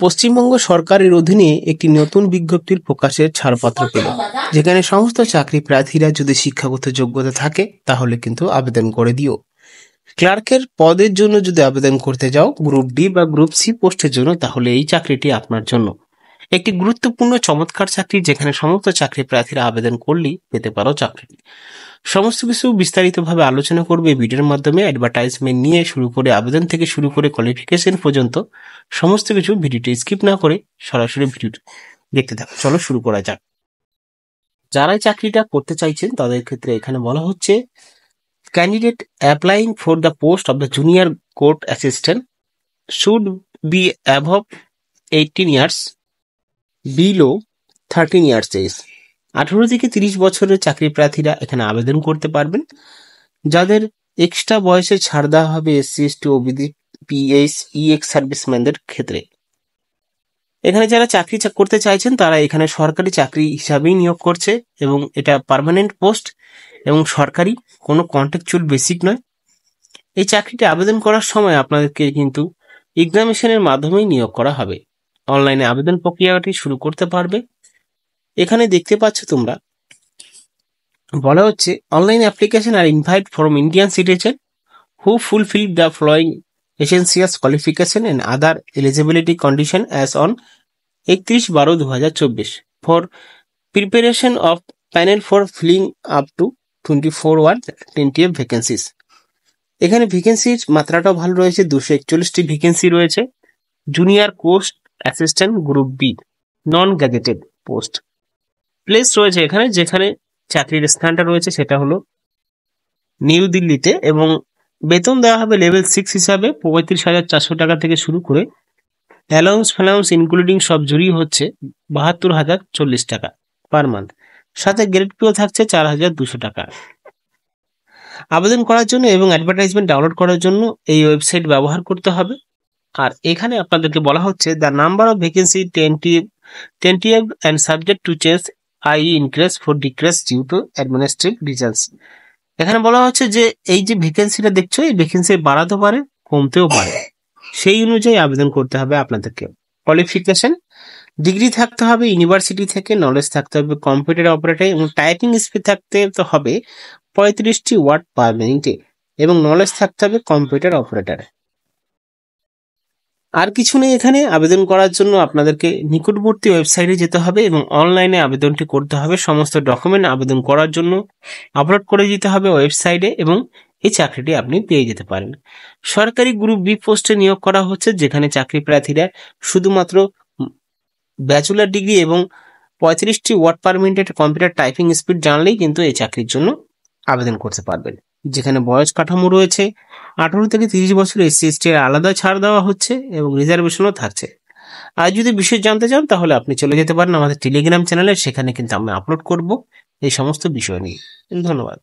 পশ্চিমবঙ্গ সরকারের অধীনে একটি নতুন বিজ্ঞপ্তির প্রকাশের ছাড়পত্র পেল, যেখানে সমস্ত চাকরি প্রার্থীরা যদি শিক্ষাগত যোগ্যতা থাকে তাহলে কিন্তু আবেদন করে দিও। ক্লার্কের পদের জন্য যদি আবেদন করতে যাও গ্রুপ ডি বা গ্রুপ সি পোস্টের জন্য, তাহলে এই চাকরিটি আপনার জন্য একটি গুরুত্বপূর্ণ চমৎকার চাকরি, যেখানে সমস্ত চাকরি প্রার্থীরা আবেদন করলেই পেতে পারো চাকরি। সমস্ত কিছু বিস্তারিতভাবে আলোচনা করবে ভিডিওর মাধ্যমে। অ্যাডভার্টাইজমেন্ট নিয়ে শুরু করে আবেদন থেকে শুরু করে কোয়ালিফিকেশন পর্যন্ত সমস্ত কিছু ভিডিওটি স্কিপ না করে সরাসরি ভিডিও দেখতে থাকো। চলো শুরু করা যাক। যারা চাকরিটা করতে চাইছেন তাদের ক্ষেত্রে এখানে বলা হচ্ছে, candidate applying for the post of the junior court assistant should be above 18 years, below 13 years age. 18 থেকে 30 বছরের চাকরি প্রার্থীরা এখানে আবেদন করতে পারবেন। যাদের এক্সট্রা বয়সে ছাড় দেওয়া হবে SC ST OBC PS ex সার্ভিসম্যানদের ক্ষেত্রে। এখানে যারা চাকরি করতে চাইছেন তারা এখানে সরকারি চাকরি হিসাবেই নিয়োগ করছে, এবং এটা পার্মানেন্ট পোস্ট এবং সরকারি, কোনো কন্ট্রাকচুয়াল বেসিক নয়। এই চাকরিতে আবেদন করার সময় আপনাদেরকে কিন্তু এক্সামিনেশনের মাধ্যমেই নিয়োগ করা হবে। অনলাইনে আবেদন প্রক্রিয়াটি শুরু করতে পারবে। এখানে দেখতে পাচ্ছ তোমরা, বলা হচ্ছে online application are invite from Indian citizen who fulfill the following essential qualification and other eligibility condition as on 31/12/2024 for preparation of panel for filling up to 24/20 vacancies। এখানে ভ্যাকেন্সির মাত্রাটাও ভালো রয়েছে, 241টি ভ্যাকেন্সি রয়েছে। Junior court assistant group B non gazetted post place রয়েছে এখানে, যেখানে চাকরির স্থানটা রয়েছে সেটা হলো নিউ দিল্লিতে, এবং বেতন দেওয়া হবে লেভেল 6 হিসাবে 35,400 টাকা থেকে শুরু করে অ্যালাউন্স ফ্যালাউন্স ইনক্লুডিং সব জুড়ি হচ্ছে 72,040 টাকা পার মান্থ। সাথে গ্রেড পেও থাকছে 4,200 টাকা। আবেদন করার জন্য এবং অ্যাডভার্টাইজমেন্ট ডাউনলোড করার জন্য এই ওয়েবসাইট ব্যবহার করতে হবে। আর এখানে আপনাদেরকে বলা হচ্ছে the number of vacancy tentative and subject to change increase for decrease due to administrative reasons. এখানে বলা হচ্ছে যে এই যে ভ্যাকেন্সিটা দেখছো, এই ভ্যাকেন্সি বাড়াতে পারে কমতেও পারে, সেই অনুযায়ী আবেদন করতে হবে আপনাদেরকে। কোয়ালিফিকেশন ডিগ্রি থাকতে হবে ইউনিভার্সিটি থেকে, নলেজ থাকতে হবে কম্পিউটার অপারেটর, এবং টাইপিং স্পিড থাকতে হবে 35টি ওয়ার্ড পার মিনিটে, এবং নলেজ থাকতে হবে কম্পিউটার অপারেটর। আর কিছু নেই এখানে। আবেদন করার জন্য আপনাদেরকে নিকটবর্তী ওয়েবসাইটে যেতে হবে এবং অনলাইনে আবেদনটি করতে হবে। সমস্ত ডকুমেন্ট আবেদন করার জন্য আপলোড করে দিতে হবে ওয়েবসাইটে, এবং এই চাকরিটি আপনি পেয়ে যেতে পারেন। সরকারি গ্রুপ বি পোস্টে নিয়োগ করা হচ্ছে, যেখানে চাকরি প্রার্থীরা শুধুমাত্র ব্যাচেলর ডিগ্রি এবং 35টি ওয়ার্ড পার মিনিটের কম্পিউটার টাইপিং স্পিড জানলেই কিন্তু এই চাকরির জন্য আবেদন করতে পারবেন। যেখানে বয়স কাঠামো রয়েছে 18 থেকে 30 বছর, এসসি এসটি এর আলাদা ছাড় দেওয়া হচ্ছে এবং রিজার্ভেশনও থাকছে। আর যদি বিশেষ জানতে চান তাহলে আপনি চলে যেতে পারেন আমাদের টেলিগ্রাম চ্যানেলে, সেখানে কিন্তু আমি আপলোড করব এই সমস্ত বিষয় নিয়ে। ধন্যবাদ।